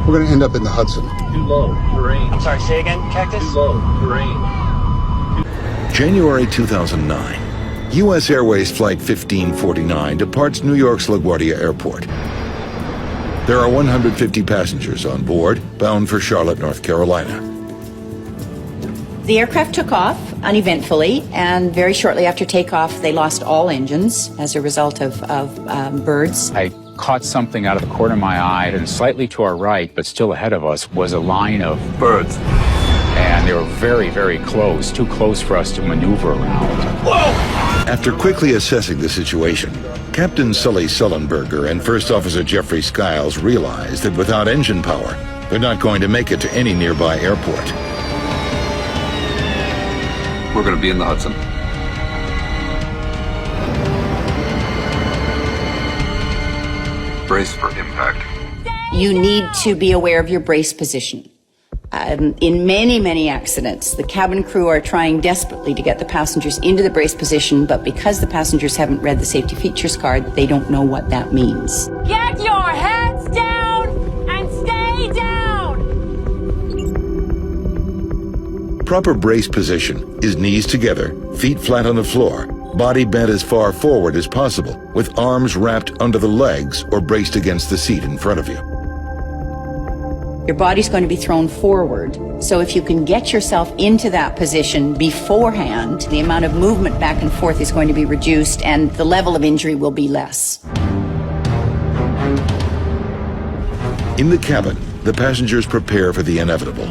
We're going to end up in the Hudson. Too low, terrain. I'm sorry, say again, Cactus? Too low, terrain. January 2009. U.S. Airways Flight 1549 departs New York's LaGuardia Airport. There are 150 passengers on board, bound for Charlotte, North Carolina. The aircraft took off uneventfully, and very shortly after takeoff, they lost all engines as a result of birds. I caught something out of the corner of my eye, and slightly to our right, but still ahead of us, was a line of birds. And they were very, very close, too close for us to maneuver around. Whoa! After quickly assessing the situation, Captain Sully Sullenberger and First Officer Jeffrey Skiles realized that without engine power, they're not going to make it to any nearby airport. We're going to be in the Hudson. Brace for impact. You need to be aware of your brace position. In many, many accidents, the cabin crew are trying desperately to get the passengers into the brace position, but because the passengers haven't read the safety features card, they don't know what that means. Get your heads down and stay down! Proper brace position is knees together, feet flat on the floor, body bent as far forward as possible, with arms wrapped under the legs or braced against the seat in front of you. Your body's going to be thrown forward. So if you can get yourself into that position beforehand, the amount of movement back and forth is going to be reduced and the level of injury will be less. In the cabin, the passengers prepare for the inevitable.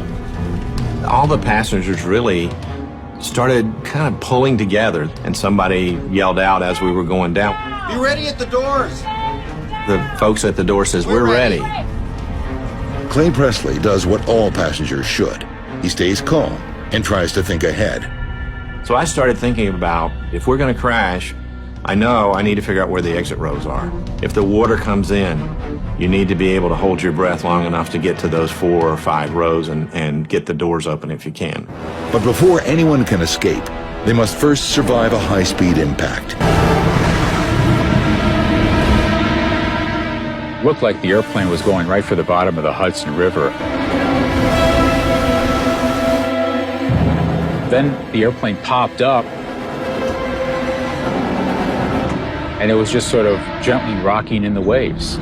All the passengers really started kind of pulling together, and somebody yelled out as we were going down. Be ready at the doors! The folks at the door says, "We're ready." Clay Presley does what all passengers should. He stays calm and tries to think ahead. So I started thinking about, if we're going to crash, I know I need to figure out where the exit rows are. If the water comes in, you need to be able to hold your breath long enough to get to those 4 or 5 rows and get the doors open if you can. But before anyone can escape, they must first survive a high-speed impact. Looked like the airplane was going right for the bottom of the Hudson River. Then the airplane popped up, and it was just sort of gently rocking in the waves.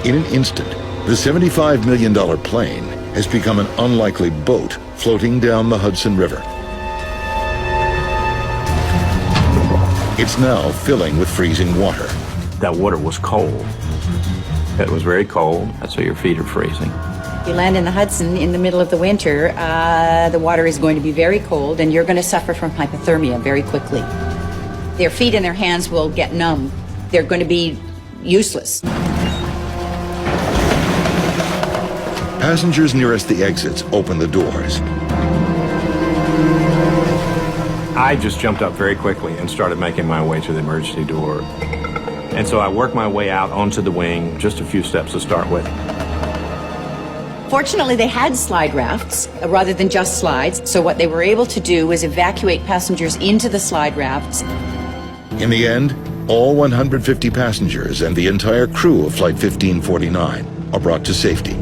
In an instant, the $75 million plane has become an unlikely boat floating down the Hudson River. It's now filling with freezing water. That water was cold. It was very cold, so your feet are freezing. If you land in the Hudson in the middle of the winter, the water is going to be very cold and you're going to suffer from hypothermia very quickly. Their feet and their hands will get numb. They're going to be useless. Passengers nearest the exits open the doors. I just jumped up very quickly and started making my way to the emergency door. And so I worked my way out onto the wing, just a few steps to start with. Fortunately, they had slide rafts rather than just slides, so what they were able to do was evacuate passengers into the slide rafts. In the end, all 150 passengers and the entire crew of Flight 1549 are brought to safety.